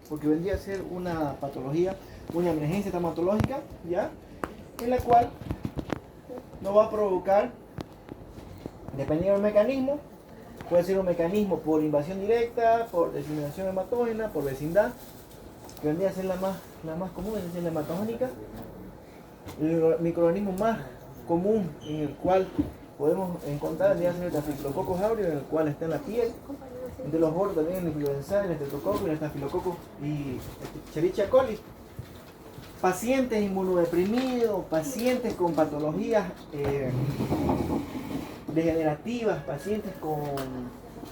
porque vendría a ser una patología, una emergencia traumatológica, ¿ya? En la cual nos va a provocar, dependiendo del mecanismo, puede ser un mecanismo por invasión directa, por diseminación hematógena, por vecindad, que vendría a ser la más común, es decir, la hematogénica. El microorganismo más común en el cual podemos encontrar vendría a ser el Staphylococcus aureus, en el cual está en la piel. De los bordes también el influenza, el Streptococcus, el Staphylococcus y Escherichia coli. Pacientes inmunodeprimidos, pacientes con patologías degenerativas, pacientes con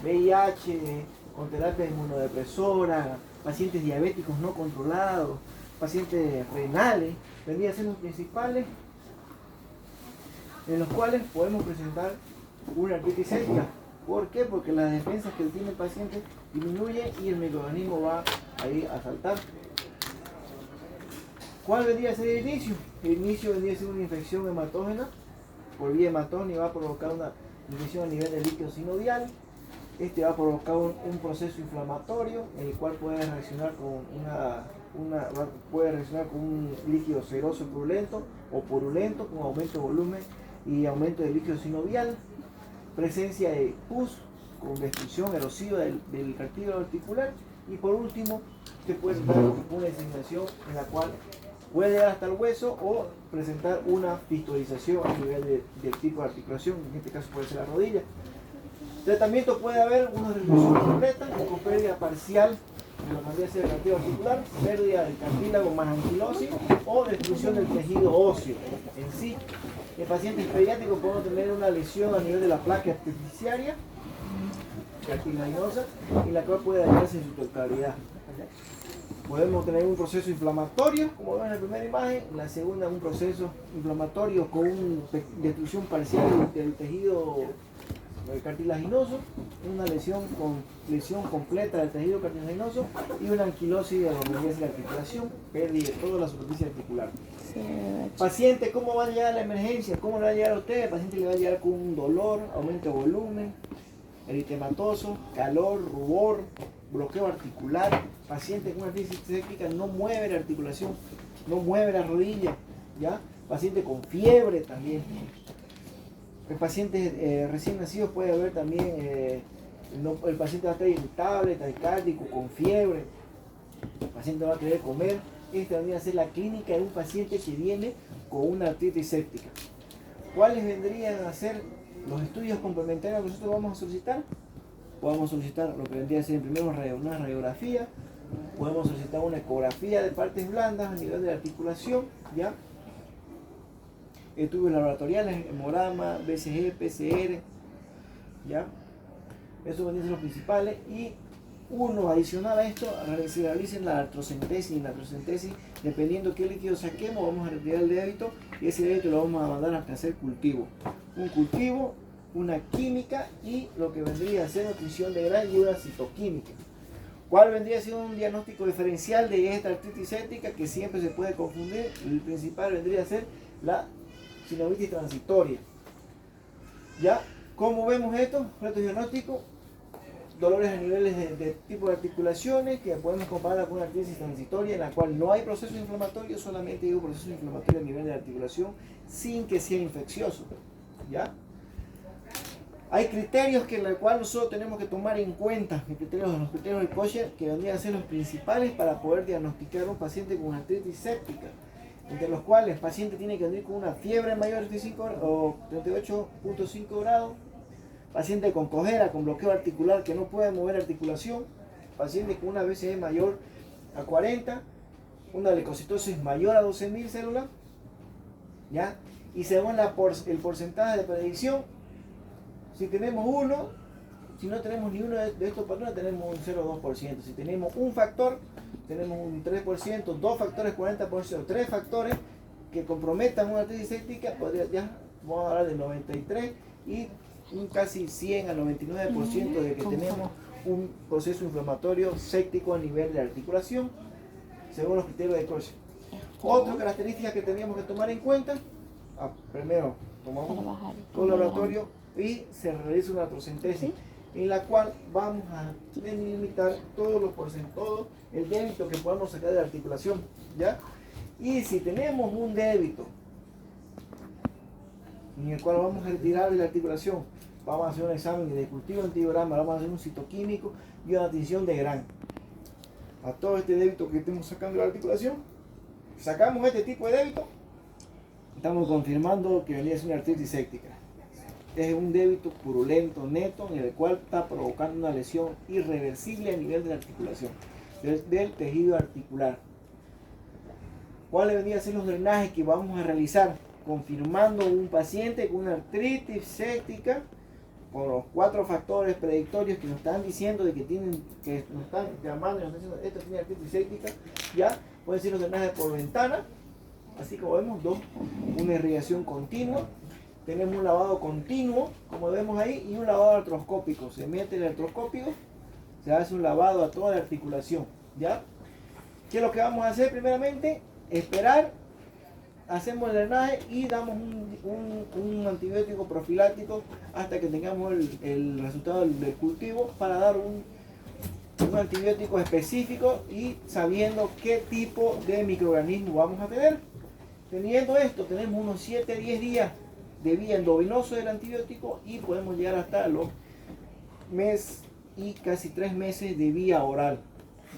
VIH, con terapia inmunodepresora, pacientes diabéticos no controlados, pacientes renales, vendrían a ser los principales en los cuales podemos presentar una artritis séptica. ¿Por qué? Porque las defensas que tiene el paciente disminuyen y el microorganismo va ahí a saltar. ¿Cuál vendría a ser el inicio? El inicio vendría a ser una infección hematógena por vía hematógena y va a provocar una infección a nivel del líquido sinovial. Este va a provocar un proceso inflamatorio en el cual puede reaccionar con un líquido seroso purulento o purulento con aumento de volumen y aumento del líquido sinovial. Presencia de pus con destrucción erosiva del cartílago articular y por último se puede dar una diseminación en la cual puede llegar hasta el hueso o presentar una fistolización a nivel del tipo de articulación, en este caso puede ser la rodilla. Tratamiento puede haber una resolución completa o con pérdida parcial de la mayoría del cartílago articular, pérdida del cartílago más anquilosis o destrucción del tejido óseo en sí. En pacientes pediátricos podemos tener una lesión a nivel de la placa epifisiaria cartilaginosa y la cual puede dañarse en su totalidad. Podemos tener un proceso inflamatorio, como ven en la primera imagen, en la segunda un proceso inflamatorio con una destrucción parcial del tejido cartilaginoso, una lesión completa del tejido cartilaginoso y una anquilosis de la medias de la articulación, pérdida de toda la superficie articular. Sí, paciente, ¿cómo va a llegar a la emergencia? ¿Cómo le va a llegar a usted? El paciente le va a llegar con un dolor, aumento de volumen, eritematoso, calor, rubor, bloqueo articular. Paciente con una artritis séptica no mueve la articulación, no mueve la rodilla, ¿ya? Paciente con fiebre también. El paciente recién nacido puede haber también, el paciente va a estar irritable, taquicárdico, con fiebre. El paciente va a querer comer. Esta vendría a ser la clínica de un paciente que viene con una artritis séptica. ¿Cuáles vendrían a ser los estudios complementarios que nosotros vamos a solicitar? Podemos solicitar lo que vendría a ser primero una radiografía, podemos solicitar una ecografía de partes blandas a nivel de la articulación, ¿ya? Estudios laboratoriales, hemograma, BCG, PCR, ¿ya? Esos vendrían a ser los principales y uno adicional a esto, se realicen la artrocentesis. En la artrocentesis, dependiendo qué líquido saquemos, vamos a retirar el débito y ese débito lo vamos a mandar hasta hacer cultivo. Un cultivo, una química y lo que vendría a ser nutrición de grano y una citoquímica. ¿Cuál vendría a ser un diagnóstico diferencial de esta artritis séptica que siempre se puede confundir? El principal vendría a ser la sinovitis transitoria. ¿Ya? ¿Cómo vemos esto? Estos diagnósticos, dolores a niveles de tipo de articulaciones que podemos comparar con una artritis transitoria en la cual no hay proceso inflamatorio, solamente hay un proceso inflamatorio a nivel de articulación sin que sea infeccioso. ¿Ya? Hay criterios que en los cuales nosotros tenemos que tomar en cuenta, los criterios de Kocher, que vendrían a ser los principales para poder diagnosticar a un paciente con artritis séptica, entre los cuales el paciente tiene que venir con una fiebre mayor de 35 o 38.5 grados, paciente con cojera, con bloqueo articular que no puede mover articulación, paciente con una BCG mayor a 40, una leucocitosis mayor a 12.000 células, ¿ya? Y según el porcentaje de predicción, si tenemos uno, si no tenemos ni uno de estos patrones, tenemos un 0,2%. Si tenemos un factor, tenemos un 3%, dos factores 40%, tres factores que comprometan una artritis séptica, ya vamos a hablar del 93 y un casi 100 al 99% de que tenemos un proceso inflamatorio séptico a nivel de articulación, según los criterios de Kocher. Otra característica que teníamos que tomar en cuenta, primero tomamos un laboratorio y se realiza una artrocentesis. en la cual vamos a delimitar todos los porcentajes, todo el débito que podamos sacar de la articulación, ¿ya? Y si tenemos un débito en el cual vamos a retirar de la articulación, vamos a hacer un examen de cultivo antigrama, vamos a hacer un citoquímico y una tinción de Gram. A todo este débito que estemos sacando de la articulación, sacamos este tipo de débito, estamos confirmando que venía a ser una artritis séptica. Es un débito purulento, neto, en el cual está provocando una lesión irreversible a nivel de la articulación, del tejido articular. ¿Cuáles vendrían a ser los drenajes que vamos a realizar? Confirmando un paciente con una artritis séptica, con los 4 factores predictorios que nos están diciendo de que nos están llamando y nos están diciendo esto tiene artritis séptica, ya pueden ser los drenajes por ventana, así como vemos, una irrigación continua, tenemos un lavado continuo, como vemos ahí, y un lavado artroscópico. Se mete el artroscópico, se hace un lavado a toda la articulación, ¿ya? ¿Qué es lo que vamos a hacer primeramente? Esperar, hacemos el drenaje y damos un antibiótico profiláctico hasta que tengamos el resultado del cultivo, para dar un antibiótico específico y sabiendo qué tipo de microorganismo vamos a tener. Teniendo esto, tenemos unos 7-10 días de vía endovenoso del antibiótico y podemos llegar hasta los mes y casi 3 meses de vía oral,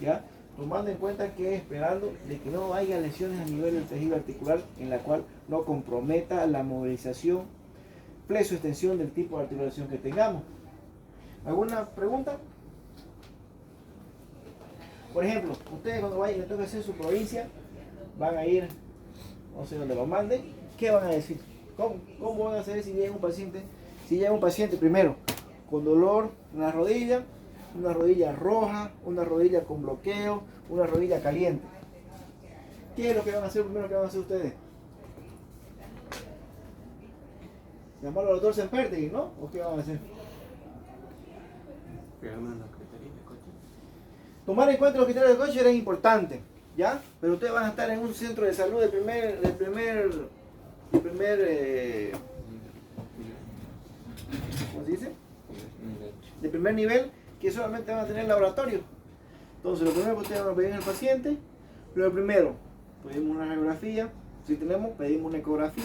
¿ya? Tomando en cuenta que esperando de que no haya lesiones a nivel del tejido articular en la cual no comprometa la movilización, flexo-extensión del tipo de articulación que tengamos. ¿Alguna pregunta? Por ejemplo, ustedes cuando vayan y les toque hacer su provincia, van a ir, no sé dónde lo manden, ¿qué van a decir? ¿Cómo van a hacer si llega un paciente? Si llega un paciente primero con dolor en la rodilla, una rodilla roja, una rodilla con bloqueo, una rodilla caliente. ¿Qué es lo que van a hacer primero? ¿Qué van a hacer ustedes? ¿Llamarlo al doctor Sempertegui, no? ¿O qué van a hacer? Tomar en cuenta los criterios de Kocher es importante, ¿ya? Pero ustedes van a estar en un centro de salud del primer ¿cómo se dice? De primer nivel, que solamente van a tener laboratorio. Entonces, lo primero que ustedes van a pedir al paciente, lo primero, pedimos una radiografía, si tenemos, pedimos una ecografía,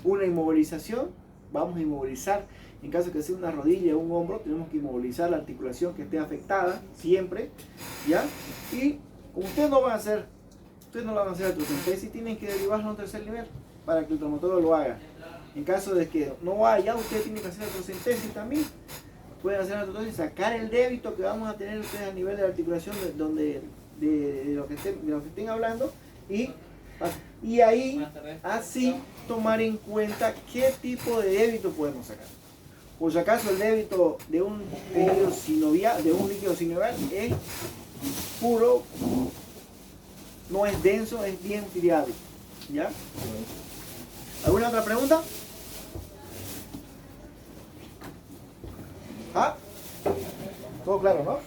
una inmovilización, vamos a inmovilizar, en caso de que sea una rodilla o un hombro, tenemos que inmovilizar la articulación que esté afectada, siempre, ¿ya? Y como ustedes no van a hacer, ustedes no lo van a hacer artrocentesis, tienen que derivarlo a un tercer nivel, para que el traumatólogo lo haga. En caso de que no haya, ustedes tienen que hacer artrocentesis también. Pueden hacer artrocentesis y sacar el débito que vamos a tener ustedes a nivel de la articulación de lo que estén hablando, y ahí así tomar en cuenta qué tipo de débito podemos sacar. Por si acaso el débito de un tejido sinovial, de un líquido sinovial, es puro, no es denso, es bien friable, ¿ya? ¿Alguna otra pregunta? ¿Ah? Todo claro, ¿no?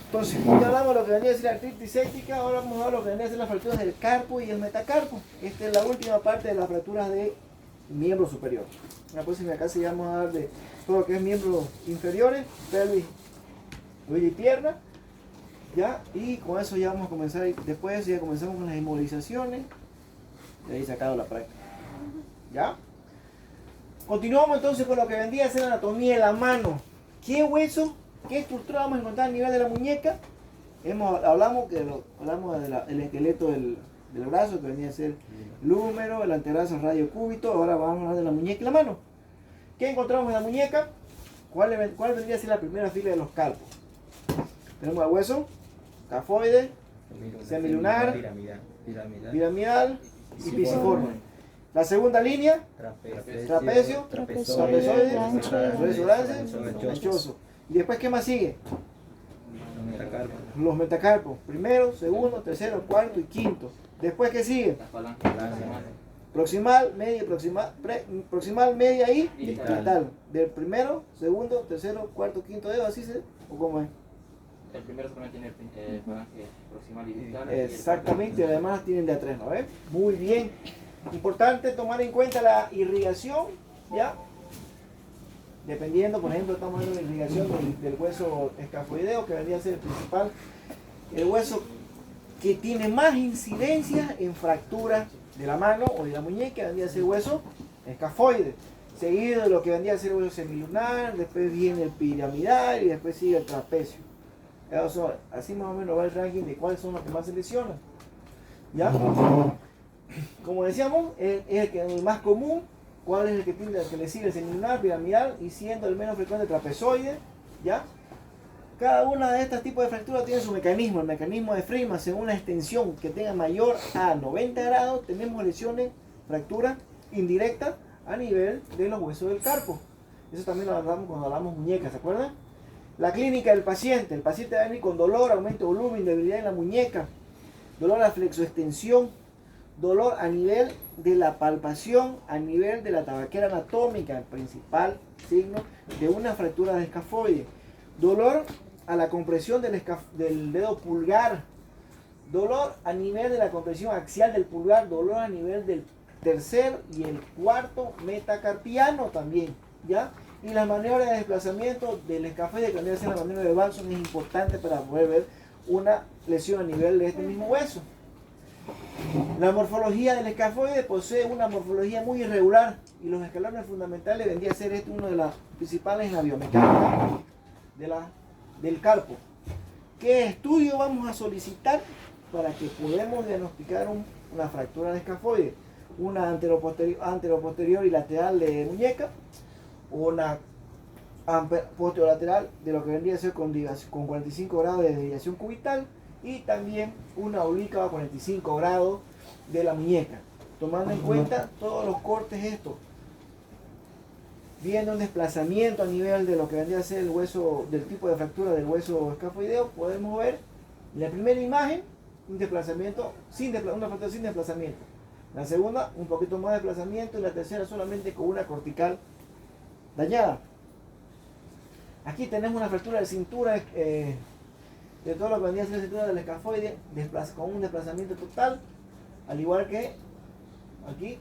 Entonces, ya hablamos de lo que venía a ser la artritis séptica, ahora vamos a ver lo que venía a ser las fracturas del carpo y el metacarpo. Esta es la última parte de las fracturas del miembro superior. En la próxima clase ya vamos a hablar de todo lo que es miembros inferiores, pelvis, rodilla y pierna. ¿Ya? Y con eso ya vamos a comenzar, después de eso ya comenzamos con las inmovilizaciones, y ahí sacado la práctica. ¿Ya? Continuamos entonces con lo que vendría a ser la anatomía de la mano. ¿Qué hueso, qué estructura vamos a encontrar a nivel de la muñeca? Hablamos del esqueleto del brazo, que venía a ser el húmero, el antebrazo, el radio cúbito. Ahora vamos a hablar de la muñeca y la mano. ¿Qué encontramos en la muñeca? ¿Cuál vendría a ser la primera fila de los carpos? Tenemos el hueso cafoide, semilunar, piramidal y pisiforme. La segunda línea, trapecio, trapezoide, anchoso. ¿Y después qué más sigue? Los metacarpos. Primero, segundo, tercero, cuarto y quinto. ¿Después qué sigue? Proximal, media y distal. Del primero, segundo, tercero, cuarto, quinto dedo, ¿así se? ¿O cómo es? El primero solamente tiene falange proximal y distal. Exactamente, y además tienen de a tres, ¿no ves? Muy bien. Importante tomar en cuenta la irrigación, ¿ya? Dependiendo, por ejemplo, estamos viendo la irrigación del hueso escafoideo, que vendría a ser el principal, el hueso que tiene más incidencia en fractura de la mano o de la muñeca, vendría a ser el hueso escafoide. Seguido de lo que vendría a ser el hueso semilunar, después viene el piramidal y después sigue el trapecio. Así más o menos va el ranking de cuáles son los que más se lesionan. ¿Ya? Como decíamos, es el más común. ¿Cuál es el que le sigue? El semilunar, piramidal y siendo el menos frecuente el trapezoide. ¿Ya? Cada una de estos tipos de fracturas tiene su mecanismo. El mecanismo de Freeman, según la extensión que tenga mayor a 90 grados, tenemos lesiones, fracturas indirectas a nivel de los huesos del carpo. Eso también lo hablamos cuando hablamos muñecas, ¿se acuerdan? La clínica del paciente. El paciente va a venir con dolor, aumento de volumen, debilidad en la muñeca, dolor a la flexoextensión, dolor a nivel de la palpación, a nivel de la tabaquera anatómica, el principal signo de una fractura de escafoide. Dolor a la compresión del dedo pulgar, dolor a nivel de la compresión axial del pulgar, dolor a nivel del tercer y el cuarto metacarpiano también, ¿ya? Y las maniobras de desplazamiento del escafoide, que vendría a ser la maniobra de Balson, es importante para poder ver una lesión a nivel de este mismo hueso. La morfología del escafoide posee una morfología muy irregular y los escalones fundamentales vendría a ser uno de las principales en la biomecánica del carpo. ¿Qué estudio vamos a solicitar para que podamos diagnosticar una fractura de escafoide? Una anteroposterior y lateral de muñeca, una posterolateral de lo que vendría a ser con 45 grados de desviación cubital y también una oblicua a 45 grados de la muñeca, tomando en cuenta todos los cortes estos. Viendo un desplazamiento a nivel de lo que vendría a ser el hueso, del tipo de fractura del hueso escafoideo, podemos ver en la primera imagen un desplazamiento una fractura sin desplazamiento. La segunda, un poquito más de desplazamiento, y la tercera solamente con una cortical dañada. Aquí tenemos una fractura de cintura, de todo lo que vendría a ser la cintura del escafoide, con un desplazamiento total, al igual que aquí,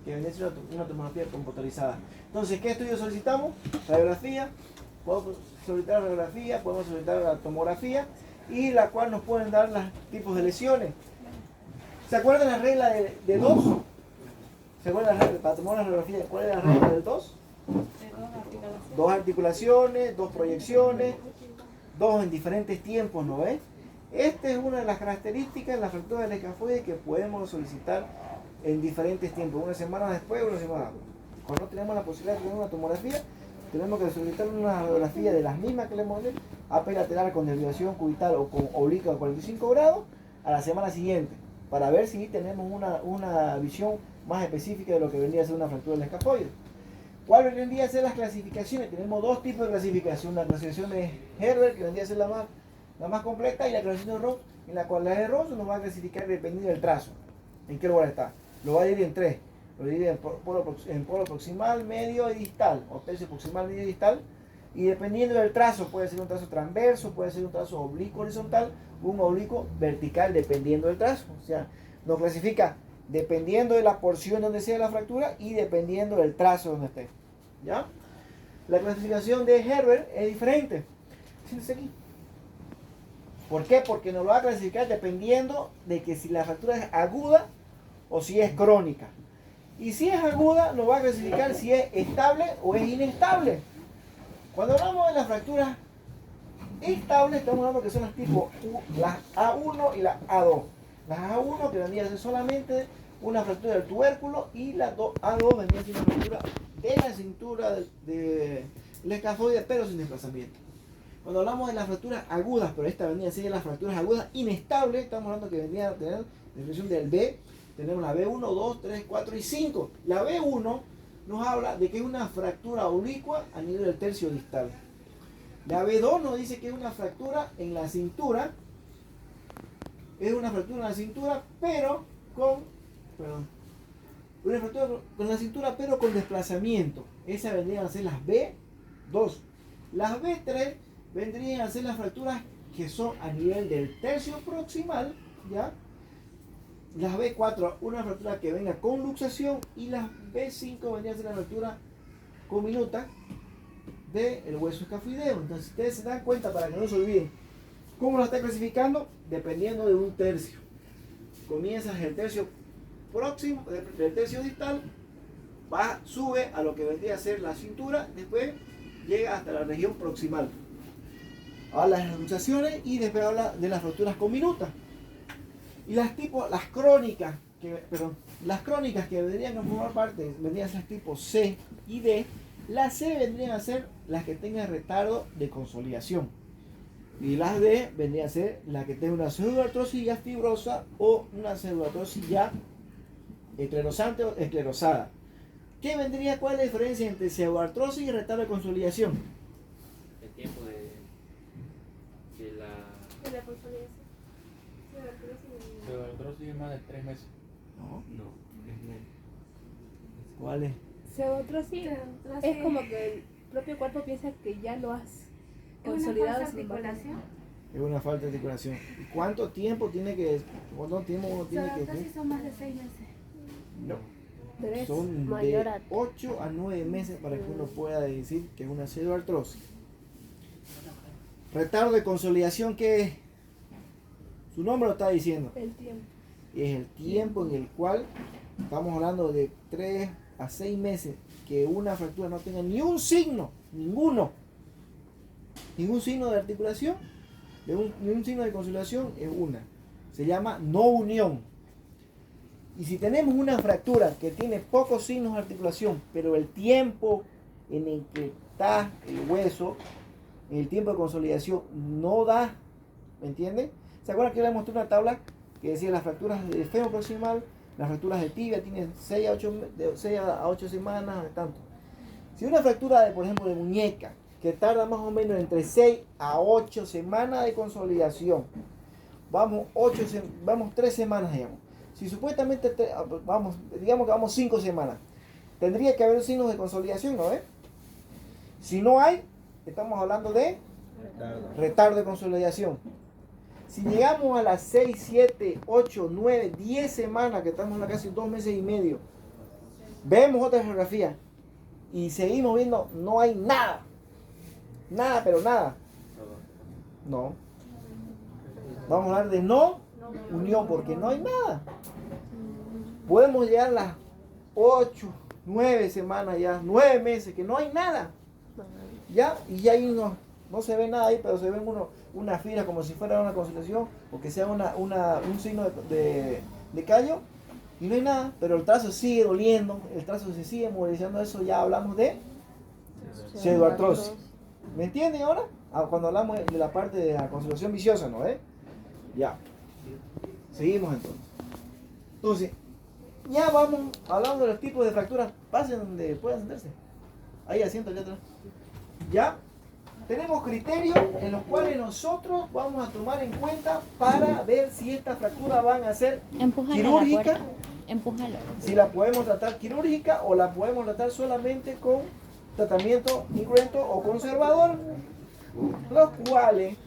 que vendría a ser una tomografía computarizada. Entonces, ¿qué estudio solicitamos? Radiografía, podemos solicitar la radiografía, podemos solicitar la tomografía, y la cual nos pueden dar los tipos de lesiones. ¿Se acuerdan la regla de 2? ¿Se acuerdan la regla para tomar la radiografía? ¿Cuál es la regla del 2? Dos articulaciones, dos proyecciones, dos en diferentes tiempos, ¿no ves? Esta es una de las características de la fractura del escafoide que podemos solicitar en diferentes tiempos, una semana después, una semana después. Cuando no tenemos la posibilidad de tener una tomografía, tenemos que solicitar una radiografía de las mismas que le hemos dicho, AP lateral con desviación cubital o con oblicua a 45 grados, a la semana siguiente, para ver si tenemos una visión más específica de lo que vendría a ser una fractura del escafoide. ¿Cuáles vendrían a ser las clasificaciones? Tenemos dos tipos de clasificación. La clasificación de Herbert, que vendría a ser la más completa, y la clasificación de Ross, en la cual la de Ross nos va a clasificar dependiendo del trazo. ¿En qué lugar está? Lo va a dividir en tres. Lo divide en polo proximal, medio y distal, o tercio proximal, medio y distal. Y dependiendo del trazo, puede ser un trazo transverso, puede ser un trazo oblicuo horizontal, un oblicuo vertical, dependiendo del trazo. O sea, nos clasifica dependiendo de la porción donde sea la fractura y dependiendo del trazo donde esté. ¿Ya? La clasificación de Herbert es diferente. Siéntese aquí. ¿Por qué? Porque nos lo va a clasificar dependiendo de que si la fractura es aguda o si es crónica. Y si es aguda, nos va a clasificar si es estable o es inestable. Cuando hablamos de las fracturas estables, estamos hablando que son las tipo las A1 y las A2. Las A1 que vendría a ser solamente una fractura del tubérculo, y la A2 vendría a ser una fractura de la cintura del escafoide, pero sin desplazamiento. Cuando hablamos de las fracturas agudas, pero esta vendría a ser las fracturas agudas inestables, estamos hablando que vendría a tener la definición del B. Tenemos la B1, 2, 3, 4 y 5. La B1 nos habla de que es una fractura oblicua a nivel del tercio distal. La B2 nos dice que es una fractura en la cintura. Es una fractura en la cintura, pero una fractura con la cintura, pero con desplazamiento. Esas vendrían a ser las B2. Las B3 vendrían a ser las fracturas que son a nivel del tercio proximal, ¿ya? Las B4, una fractura que venga con luxación, y las B5 vendrían a ser la fractura conminuta, del hueso escafoideo. Entonces ustedes se dan cuenta, para que no se olviden, ¿cómo lo está clasificando? Dependiendo de un tercio. Comienzas el tercio próximo, del tercio distal, sube a lo que vendría a ser la cintura, después llega hasta la región proximal. Habla de las luxaciones y después habla de las fracturas comminutas. Y las crónicas, las crónicas que vendrían a formar parte, vendrían a ser tipo C y D. Las C vendrían a ser las que tengan retardo de consolidación. Y las D vendrían a ser las que tengan una pseudoartrosis ya fibrosa o una pseudoartrosis ya esclerosante o esclerosada. ¿Cuál es la diferencia entre pseudoartrosis y retardo de consolidación? El tiempo de la consolidación. Pero el otro sí es más de 3 meses. No. No, es menos. ¿Cuál es? Pseudoartrosis es como que el propio cuerpo piensa que ya lo has consolidado. ¿Es una falsa articulación? Es una falta de articulación. ¿Y cuánto tiempo tiene que Pseudoartrosis son más de 6 meses. No. Tres, Son mayor de a 8 a 9 meses para que uno pueda decir que es una pseudoartrosis. Retardo de consolidación, ¿qué es? Su nombre lo está diciendo. el tiempo. Es el tiempo en el cual estamos hablando de 3 a 6 meses que una fractura no tenga ni un signo, ningún signo de articulación, ni un signo de consolidación, es una. Se llama no unión. Y si tenemos una fractura que tiene pocos signos de articulación, pero el tiempo en el que está el hueso, en el tiempo de consolidación, no da, ¿me entienden? ¿Se acuerdan que yo les mostré una tabla que decía las fracturas de fémur proximal, las fracturas de tibia tienen 6 a 8 semanas, de tanto? Si una fractura, por ejemplo, de muñeca, que tarda más o menos entre 6 a 8 semanas de consolidación, vamos 3 semanas, digamos. Si supuestamente, digamos que vamos 5 semanas, tendría que haber signos de consolidación, ¿no? Si no hay, estamos hablando de retardo de consolidación. Si llegamos a las 6, 7, 8, 9, 10 semanas, que estamos en casi 2 meses y medio, vemos otra radiografía y seguimos viendo, no hay nada. Nada, pero nada. No. Vamos a hablar de no unión, porque no hay nada. Podemos llegar a las 8, 9 semanas ya, 9 meses, que no hay nada. Ya, y ya hay no se ve nada ahí, pero se ven una fibra como si fuera una consolidación, o que sea un signo de callo, y no hay nada, pero el trazo sigue doliendo, el trazo se sigue movilizando, eso ya hablamos de pseudoartrosis. ¿Me entienden ahora? Cuando hablamos de la parte de la consolidación viciosa, ¿no? Ya. Seguimos entonces. Entonces, ya vamos hablando de los tipos de fracturas. Pasen donde puedan sentarse. Ahí asiento allá atrás. Ya. Tenemos criterios en los cuales nosotros vamos a tomar en cuenta para ver si estas fracturas van a ser quirúrgicas. Empújalo. Si la podemos tratar quirúrgica o la podemos tratar solamente con tratamiento incruento o conservador. Los cuales,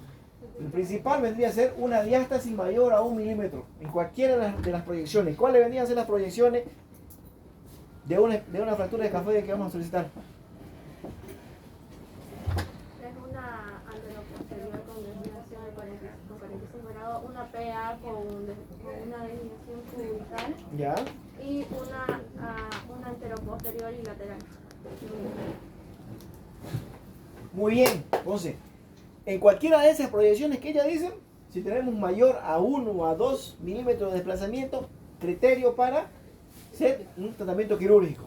el principal vendría a ser una diástasis mayor a 1 milímetro en cualquiera de las proyecciones. ¿Cuáles vendrían a ser las proyecciones de una fractura de escafoide que vamos a solicitar? Es una anteroposterior con desviación de 45 grados, una PA con una desviación cubital ¿Ya? y una anteroposterior y lateral. Muy bien. Entonces, en cualquiera de esas proyecciones que ella dice, si tenemos mayor a 1 o a 2 milímetros de desplazamiento, criterio para ser un tratamiento quirúrgico.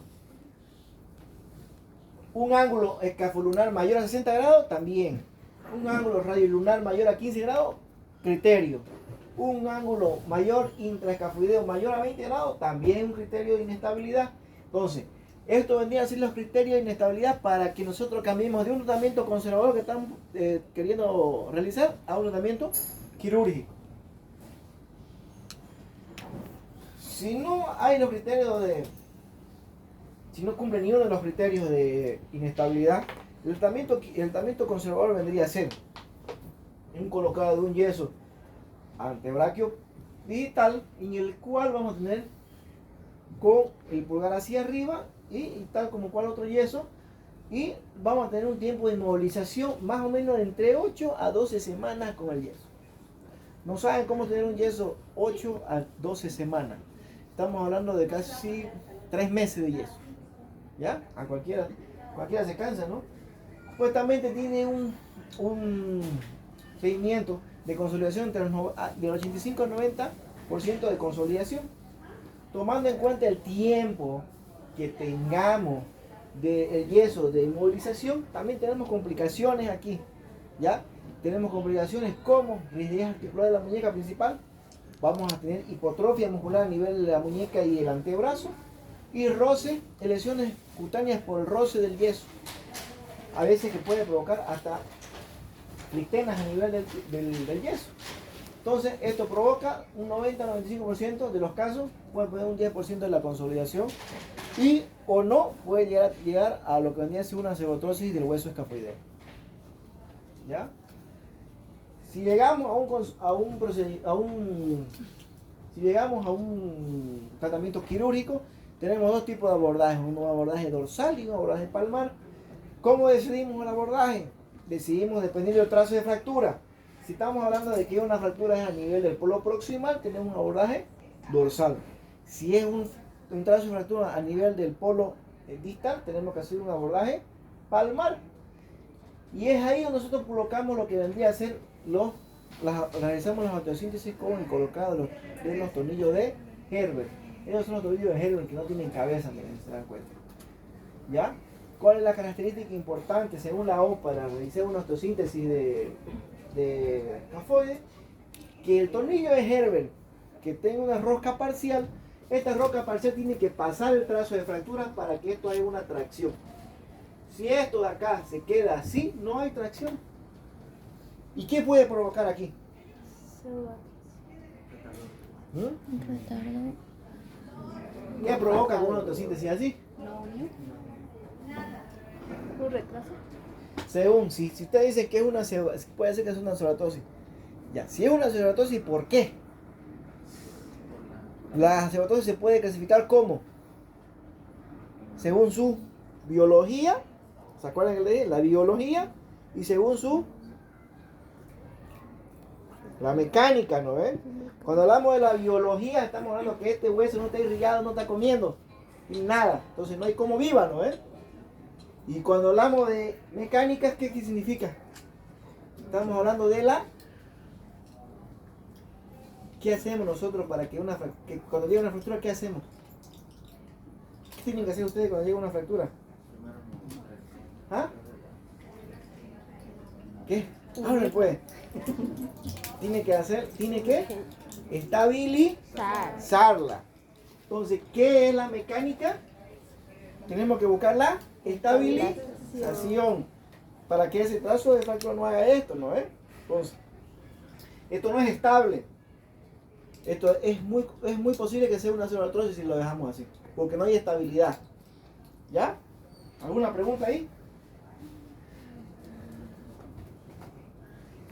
Un ángulo escafolunar mayor a 60 grados, también. Un ángulo radiolunar mayor a 15 grados, criterio. Un ángulo mayor intraescafoideo mayor a 20 grados, también un criterio de inestabilidad. Entonces, esto vendría a ser los criterios de inestabilidad para que nosotros cambiemos de un tratamiento conservador que estamos queriendo realizar a un tratamiento quirúrgico. Si no hay los criterios si no cumple ni uno de los criterios de inestabilidad, el tratamiento conservador vendría a ser un colocado de un yeso antebraquio digital, en el cual vamos a tener con el pulgar hacia arriba y tal como cual otro yeso y vamos a tener un tiempo de inmovilización más o menos de entre 8 a 12 semanas con el yeso. No saben cómo tener un yeso 8 a 12 semanas. Estamos hablando de casi 3 meses de yeso. ¿Ya? A cualquiera se cansa, ¿no? Supuestamente tiene un seguimiento de consolidación entre del 85 al 90% de consolidación. Tomando en cuenta el tiempo que tengamos del yeso de inmovilización, también tenemos complicaciones aquí. ¿Ya? Tenemos complicaciones como rigidez articular de la muñeca principal. Vamos a tener hipotrofia muscular a nivel de la muñeca y el antebrazo. Y roce, lesiones cutáneas por el roce del yeso. A veces que puede provocar hasta clistenas a nivel del yeso. Entonces, esto provoca un 90-95% de los casos, puede poner un 10% de la consolidación y o no puede llegar a lo que vendría a ser una cerotrosis del hueso escafoideo. ¿Ya? Si llegamos si llegamos a un tratamiento quirúrgico, tenemos dos tipos de abordaje, un abordaje dorsal y un abordaje palmar. ¿Cómo decidimos el abordaje? Decidimos dependiendo del trazo de fractura. Si estamos hablando de que una fractura es a nivel del polo proximal, tenemos un abordaje dorsal. Si es un trazo de fractura a nivel del polo distal, tenemos que hacer un abordaje palmar. Y es ahí donde nosotros colocamos lo que vendría a ser realizamos la osteosíntesis con el colocado de los tornillos de Herbert. Esos son los tornillos de Herbert que no tienen cabeza, miren, se dan cuenta. ¿Ya? ¿Cuál es la característica importante según la OPA para realizar una osteosíntesis de escafoide? Que el tornillo de Herbert que tenga una rosca parcial, esta rosca parcial tiene que pasar el trazo de fractura para que esto haya una tracción. Si esto de acá se queda así, no hay tracción. ¿Y qué puede provocar aquí? Un retardo. ¿Qué provoca con una osteosíntesis así? ¿Un retraso? Según, si usted dice que es puede ser que es una cerotosis. Ya, si es una cerotosis, ¿por qué? La cerotosis se puede clasificar como, según su biología, ¿se acuerdan que le dije? La biología, y según la mecánica, ¿no ven? Cuando hablamos de la biología, estamos hablando que este hueso no está irrigado, no está comiendo, y nada, entonces no hay como viva, ¿no ven? Y cuando hablamos de mecánicas, ¿qué significa? Estamos hablando de ¿qué hacemos nosotros para que cuando llega una fractura, ¿qué hacemos? ¿Qué tienen que hacer ustedes cuando llega una fractura? ¿Ah? ¿Qué? Ahora pues. Tiene que estabilizarla. Entonces, ¿qué es la mecánica? Tenemos que buscar la estabilización para que ese trazo de fractura no haga esto, ¿no es? Entonces, esto no es estable. Esto es muy posible que sea una cerotrosis si lo dejamos así, porque no hay estabilidad. ¿Ya? ¿Alguna pregunta ahí?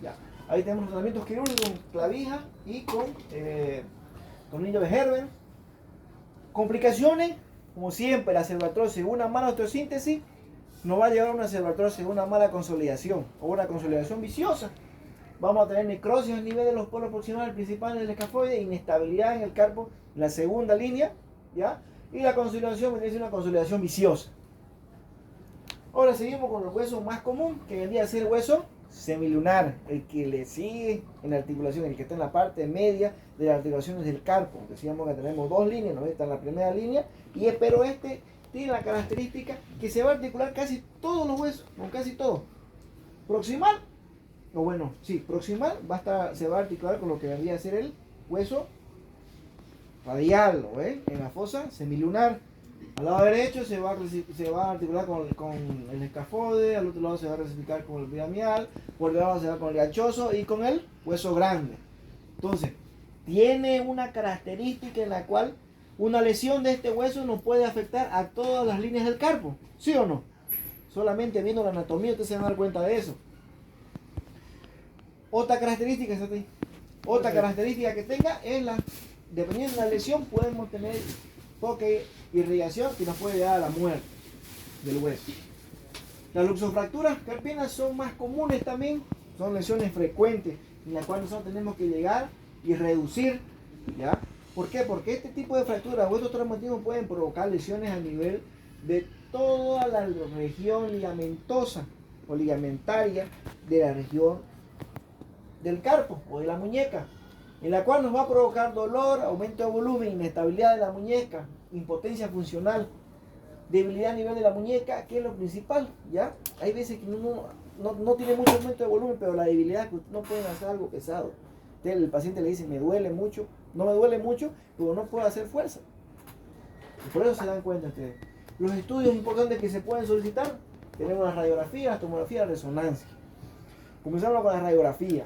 Ya. Ahí tenemos los tratamientos quirúrgicos con clavija y con tornillo de Herbert. Complicaciones, como siempre, la cerotrosis, una mala osteosíntesis nos va a llevar a una cerotrosis, una mala consolidación o una consolidación viciosa. Vamos a tener necrosis a nivel de los polos proximales principales del escafoide, inestabilidad en el carpo, la segunda línea, ¿ya? Y la consolidación vendría a ser una consolidación viciosa. Ahora seguimos con el hueso más común, que vendría a ser el hueso semilunar, el que le sigue en la articulación, el que está en la parte media de las articulaciones del carpo. Decíamos que tenemos dos líneas, ¿no? Esta es la primera línea, pero este tiene la característica que se va a articular casi todos los huesos, con casi todo. Proximal, proximal se va a articular con lo que vendría a ser el hueso radial, ¿no? En la fosa semilunar. Al lado derecho se va a articular con el escafoide, al otro lado se va a clasificar con el piramidal, por el lado se va con el ganchoso y con el hueso grande. Entonces, tiene una característica en la cual una lesión de este hueso nos puede afectar a todas las líneas del carpo, ¿sí o no? Solamente viendo la anatomía ustedes se van a dar cuenta de eso. Otra característica que tenga es dependiendo de la lesión, podemos tener toque, irrigación que nos puede llevar a la muerte del hueso. Las luxofracturas carpianas son más comunes también, son lesiones frecuentes en las cuales nosotros tenemos que llegar y reducir, ¿ya? ¿Por qué? Porque este tipo de fracturas o estos traumatismos pueden provocar lesiones a nivel de toda la región ligamentosa o ligamentaria de la región del carpo o de la muñeca, en la cual nos va a provocar dolor, aumento de volumen, inestabilidad de la muñeca, impotencia funcional, debilidad a nivel de la muñeca, que es lo principal, ¿ya? Hay veces que uno no tiene mucho aumento de volumen, pero la debilidad es que no pueden hacer algo pesado. Entonces el paciente le dice, me duele mucho, no me duele mucho, pero no puedo hacer fuerza. Y por eso se dan cuenta ustedes. Los estudios importantes que se pueden solicitar, tenemos las radiografías, las tomografías, la resonancia. Comenzamos con la radiografía.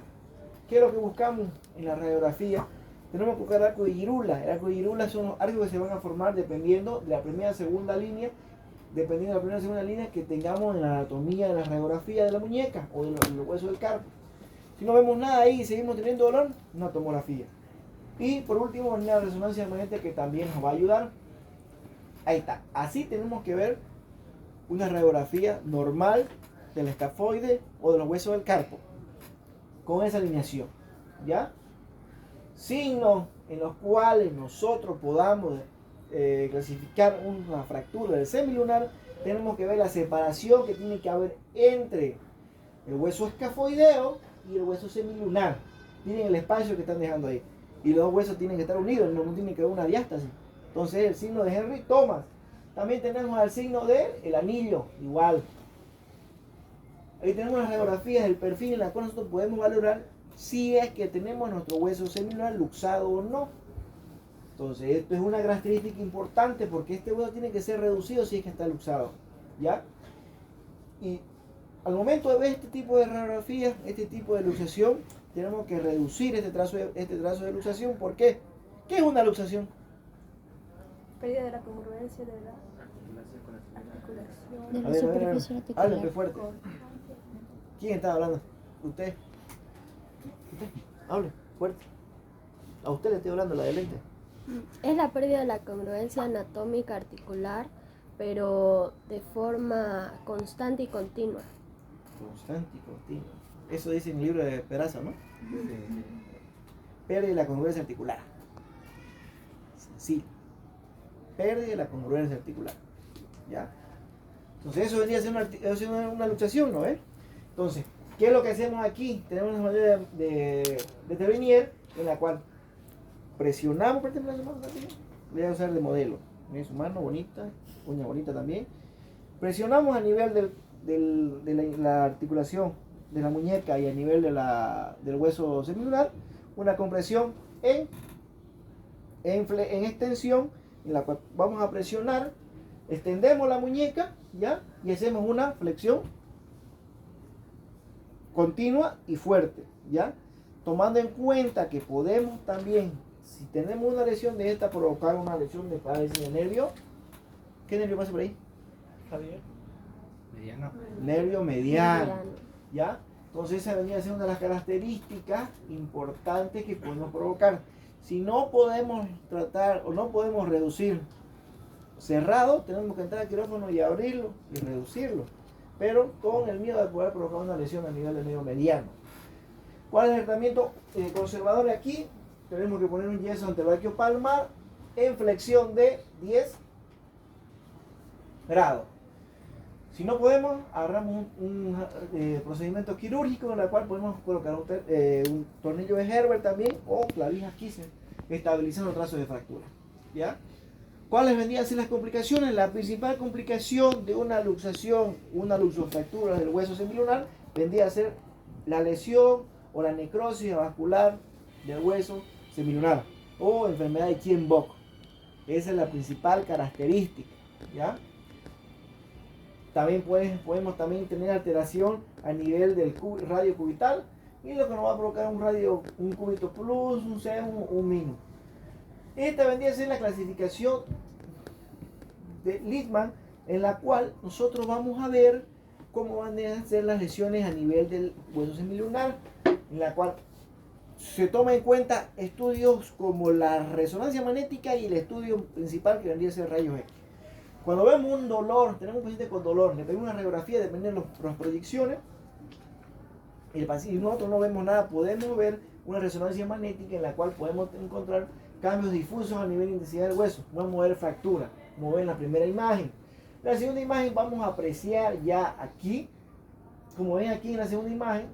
¿Qué es lo que buscamos en la radiografía? Tenemos que buscar arco de Girula. El arco de Girula son los arcos que se van a formar dependiendo de la primera y segunda línea, dependiendo de la primera y segunda línea que tengamos en la anatomía de la radiografía de la muñeca o de los huesos del carpo. Si no vemos nada ahí y seguimos teniendo dolor, una tomografía. Y por último, una resonancia magnética que también nos va a ayudar. Ahí está. Así tenemos que ver una radiografía normal del escafoide o de los huesos del carpo. Con esa alineación. ¿Ya? Signos en los cuales nosotros podamos clasificar una fractura del semilunar, tenemos que ver la separación que tiene que haber entre el hueso escafoideo y el hueso semilunar. Miren el espacio que están dejando ahí. Y los dos huesos tienen que estar unidos, no tiene que haber una diástasis. Entonces el signo de Henry Thomas. También tenemos el signo del anillo, igual. Ahí tenemos las radiografías del perfil en la cual nosotros podemos valorar si es que tenemos nuestro hueso semilunar luxado o no. Entonces esto es una característica importante porque este hueso tiene que ser reducido si es que está luxado, ¿ya? Y al momento de ver este tipo de radiografía, este tipo de luxación, tenemos que reducir este trazo de luxación. ¿Por qué? ¿Qué es una luxación? Pérdida de la congruencia de la articulación. De la A ver, superficie háblenme articular. fuerte. ¿Quién está hablando? ¿Usted? ¿Usted? Hable, fuerte. A usted le estoy hablando, la de lente. Es la pérdida de la congruencia anatómica articular, pero de forma constante y continua. Constante y continua. Eso dice en el libro de Peraza, ¿no? Pérdida de la congruencia articular. Sencillo. Pérdida de la congruencia articular. ¿Ya? Entonces eso vendría a ser una luxación, ¿no? Entonces, ¿qué es lo que hacemos aquí? Tenemos una manera de Tavernier en la cual presionamos, voy a usar de modelo. Miren su mano bonita, uña bonita también. Presionamos a nivel de la articulación de la muñeca y a nivel del hueso semilunar, una compresión en extensión, en la cual vamos a presionar, extendemos la muñeca, ¿ya? Y hacemos una flexión continua y fuerte, ¿ya? Tomando en cuenta que podemos también, si tenemos una lesión de esta, provocar una lesión de parálisis de nervio. ¿Qué nervio pasa por ahí? Javier. Mediano. Nervio mediano, ¿ya? Entonces esa vendría a ser una de las características importantes que podemos provocar. Si no podemos tratar o no podemos reducir cerrado, tenemos que entrar al quirófano y abrirlo y reducirlo, pero con el miedo de poder provocar una lesión a nivel del medio mediano. ¿Cuál es el tratamiento conservador aquí? Tenemos que poner un yeso antebraquio palmar en flexión de 10 grados. Si no podemos, agarramos un procedimiento quirúrgico en el cual podemos colocar un tornillo de Herbert también o clavijas Kiesel, estabilizando trazos de fractura. ¿Ya? ¿Cuáles vendrían a ser las complicaciones? La principal complicación de una luxación, una luxofractura del hueso semilunar, vendría a ser la lesión o la necrosis vascular del hueso semilunar o enfermedad de Kienbock. Esa es la principal característica, ¿ya? También podemos también tener alteración a nivel del radio cubital y lo que nos va a provocar un cúbito plus, un C, un min. Esta vendría a ser la clasificación de Littman, en la cual nosotros vamos a ver cómo van a ser las lesiones a nivel del hueso semilunar, en la cual se toma en cuenta estudios como la resonancia magnética y el estudio principal que vendría a ser rayos X. Cuando vemos un dolor, tenemos un paciente con dolor, le pedimos una radiografía, dependiendo de las proyecciones, y nosotros no vemos nada, podemos ver una resonancia magnética en la cual podemos encontrar cambios difusos a nivel de intensidad del hueso. Vamos a ver fractura, como ven en la primera imagen. En la segunda imagen vamos a apreciar ya aquí, como ven aquí en la segunda imagen,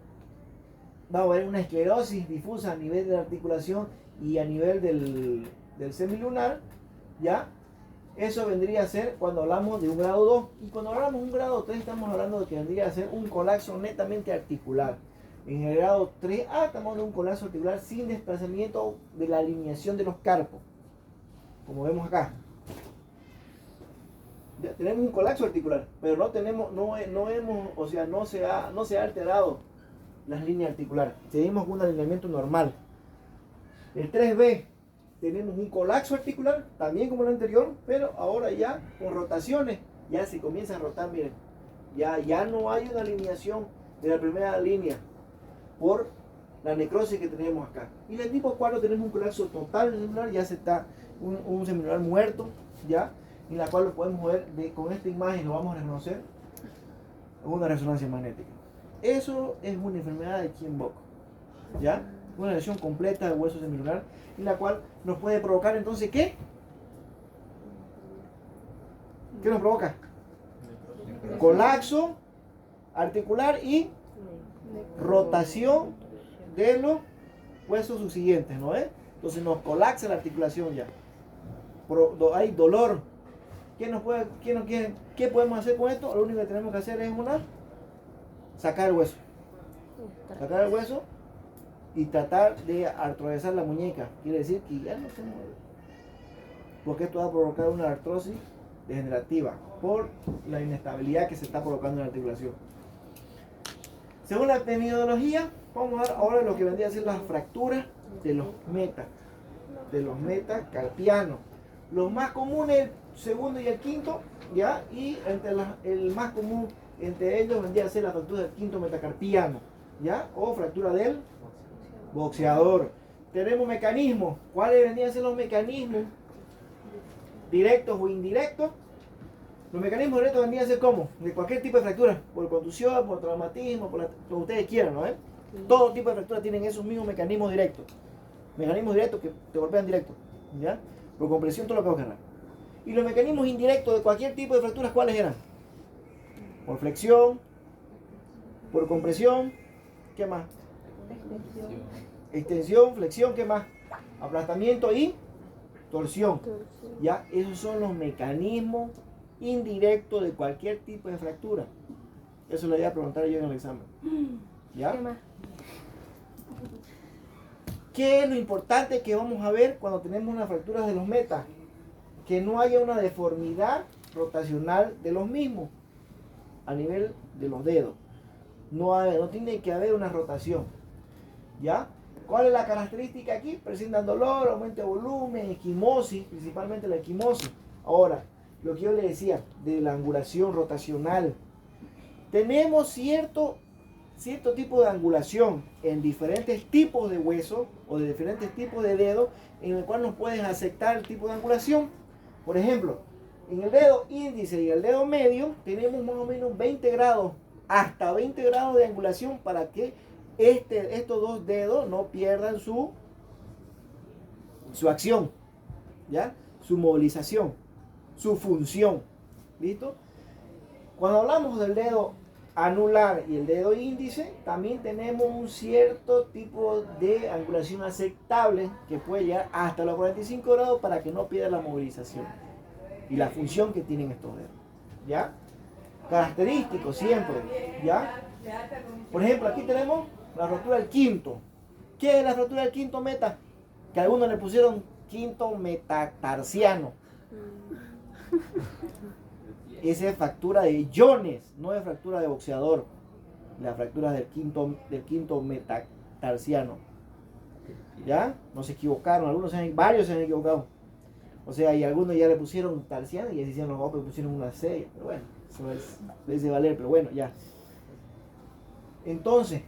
vamos a ver una esclerosis difusa a nivel de la articulación y a nivel del semilunar, ¿ya? Eso vendría a ser cuando hablamos de un grado 2. Y cuando hablamos de un grado 3 estamos hablando de que vendría a ser un colapso netamente articular. En el grado 3A estamos hablando de un colapso articular sin desplazamiento de la alineación de los carpos, como vemos acá. Ya tenemos un colapso articular, pero no se ha alterado las líneas articulares. Seguimos con un alineamiento normal. El 3B tenemos un colapso articular, también como el anterior, pero ahora ya con rotaciones, ya se comienza a rotar, miren. Ya no hay una alineación de la primera línea por la necrosis que tenemos acá. Y en el tipo 4 tenemos un colapso total semilunar, ya se está un semilunar muerto, ya, en la cual lo podemos ver con esta imagen, lo vamos a reconocer, una resonancia magnética. Eso es una enfermedad de Kienbock, ya, una lesión completa del hueso semilunar, en la cual nos puede provocar entonces ¿qué? ¿Qué nos provoca? Colapso articular y rotación de los huesos subsiguientes, ¿no es? Entonces nos colapsa la articulación ya. Hay dolor. ¿Qué podemos hacer con esto? Lo único que tenemos que hacer es sacar el hueso. Sacar el hueso y tratar de atravesar la muñeca. Quiere decir que ya no se mueve. Porque esto va a provocar una artrosis degenerativa por la inestabilidad que se está provocando en la articulación. Según la terminología, vamos a ver ahora lo que vendría a ser las fracturas de los metacarpianos. Los más comunes, el segundo y el quinto, ¿ya? Y el más común entre ellos vendría a ser la fractura del quinto metacarpiano, ¿ya? O fractura del boxeador. Tenemos mecanismos. ¿Cuáles vendrían a ser los mecanismos? Directos o indirectos. Los mecanismos directos vendrían a ser como de cualquier tipo de fractura, por contusión, por traumatismo, por lo que ustedes quieran, ¿no? Todo tipo de fracturas tienen esos mismos mecanismos directos. Mecanismos directos que te golpean directo, ¿ya? Por compresión, todo lo que va a agarrar. Y los mecanismos indirectos de cualquier tipo de fracturas, ¿cuáles eran? Por flexión, por compresión, ¿qué más? Extensión, flexión, ¿qué más? Aplastamiento y torsión. ¿Ya? Esos son los mecanismos indirectos de cualquier tipo de fractura. Eso le voy a preguntar yo en el examen. ¿Ya? ¿Qué más? ¿Qué es lo importante que vamos a ver cuando tenemos una fractura de los metas? Que no haya una deformidad rotacional de los mismos a nivel de los dedos. No tiene que haber una rotación. ¿Ya? ¿Cuál es la característica aquí? Presentan dolor, aumento de volumen, esquimosis, principalmente la esquimosis. Ahora, lo que yo le decía de la angulación rotacional. Tenemos cierto tipo de angulación en diferentes tipos de huesos o de diferentes tipos de dedos en el cual nos pueden aceptar el tipo de angulación. Por ejemplo, en el dedo índice y el dedo medio tenemos más o menos 20 grados, hasta 20 grados de angulación para que estos dos dedos no pierdan su acción, ¿ya? Su movilización, su función. ¿Listo? Cuando hablamos del dedo anular y el dedo índice, también tenemos un cierto tipo de angulación aceptable que puede llegar hasta los 45 grados para que no pierda la movilización y la función que tienen estos dedos, ¿ya? Característico siempre, ¿ya? Por ejemplo, aquí tenemos la fractura del quinto. ¿Qué es la fractura del quinto meta? Que algunos le pusieron quinto metatarsiano. Esa es fractura de Jones, no es fractura de boxeador. La fractura del quinto metatarsiano. ¿Ya? No se equivocaron, varios se han equivocado. O sea, y algunos ya le pusieron tarsiano y ya se hicieron los golpes, pusieron una C. Pero bueno, eso es de valer, pero bueno, ya. Entonces,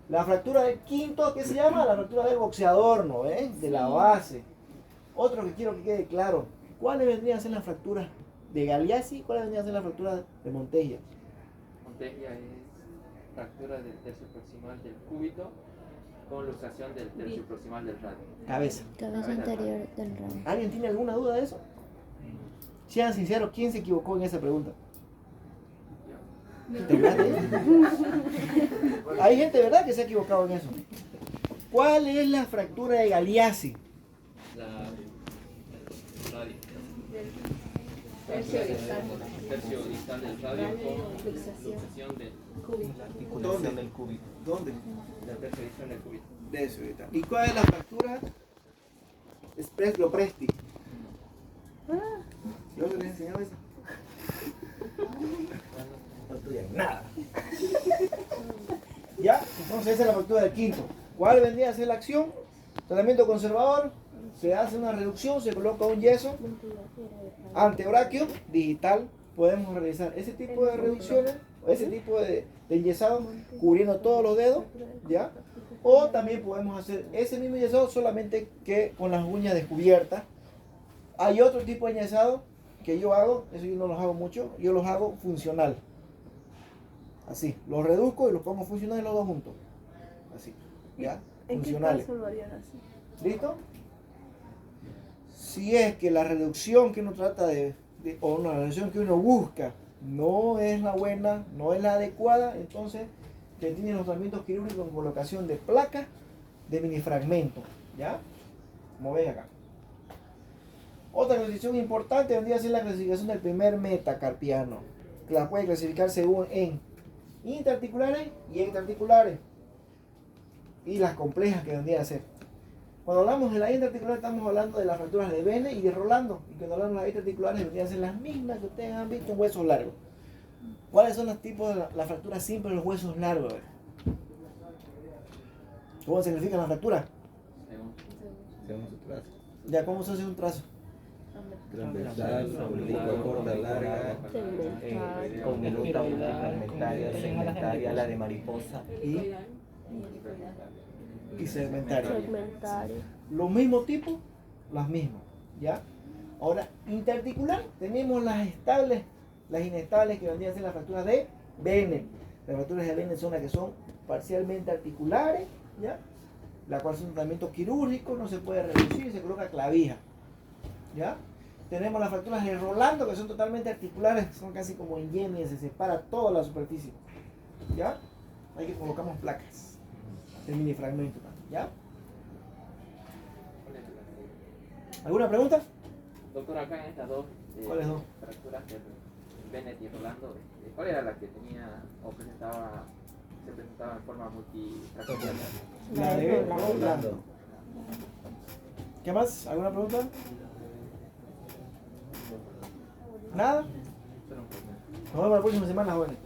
la fractura del quinto, ¿qué se llama? La fractura del boxeador, ¿no? De la base. Otro que quiero que quede claro. ¿Cuáles vendrían a ser las fracturas de Galeazzi, ¿cuál vendría a ser la fractura de Monteggia? Monteggia es fractura del tercio proximal del cúbito con luxación del tercio proximal del radio. Cabeza. Cabeza anterior del radio. ¿Alguien tiene alguna duda de eso? Sean sinceros, ¿quién se equivocó en esa pregunta? ¿Te acuerdas? Hay gente, ¿verdad?, que se ha equivocado en eso. ¿Cuál es la fractura de Galeazzi? La radio. Tercio distal del radio con luxación del ¿Dónde? del cúbito. ¿Dónde? la tercio distal del cúbito. De eso, ahorita. ¿Y cuál es la fractura? Lo presti. ¿Yo les he enseñado eso? No estudian nada. ¿Ya? Entonces esa es la fractura del quinto. ¿Cuál vendría a ser la acción? Tratamiento conservador. Se hace una reducción, se coloca un yeso antebraquio digital. Podemos realizar ese tipo de reducciones, ese tipo de enyesado cubriendo todos los dedos, ¿ya? O también podemos hacer ese mismo enyesado solamente que con las uñas descubiertas. Hay otro tipo de enyesado que yo hago, eso yo no los hago mucho, yo los hago funcional. Así, los reduzco y los pongo funcionales los dos juntos. Así, ¿ya? Funcionales. ¿En qué caso lo harían así? ¿Listo? Si es que la reducción que uno trata o una reducción que uno busca no es la buena, no es la adecuada, entonces te tienen los tratamientos quirúrgicos con colocación de placas de minifragmento, ¿ya? Como ves acá. Otra clasificación importante vendría a ser la clasificación del primer metacarpiano, que la puede clasificar según en intraarticulares y extraarticulares, y las complejas que vendría a ser. Cuando hablamos de la intraarticular estamos hablando de las fracturas de Bene y de Rolando, y cuando hablamos de las extraarticulares vendrían a ser las mismas que ustedes han visto en huesos largos. ¿Cuáles son los tipos de las fracturas simples de los huesos largos? A ver. ¿Cómo se clasifican las fracturas? Según su trazo. Ya, ¿cómo se hace un trazo? Transversal, oblicuo, corta, larga, convoluta, fragmentaria, segmentaria, la de mariposa. Y segmentaria. Segmentario. Los mismos tipos, las mismas, ¿ya? Ahora, interarticular, tenemos las estables, las inestables que vendrían a ser las fracturas de Bene. Las fracturas de Bene son las que son parcialmente articulares, ¿ya? La cual es un tratamiento quirúrgico, no se puede reducir, se coloca clavija, ¿ya? Tenemos las fracturas de Rolando, que son totalmente articulares, son casi como en Jenny, se separa toda la superficie, ¿ya? Ahí que colocamos placas de minifragmento, ¿ya? ¿Alguna pregunta? Doctor, acá en estas dos ¿Cuáles dos? fracturas de Bennett y Rolando, ¿cuál era la que tenía o se presentaba en forma multifraccional? La de Rolando. ¿Qué más? ¿Alguna pregunta? ¿Nada? Nos vemos la próxima semana, jóvenes.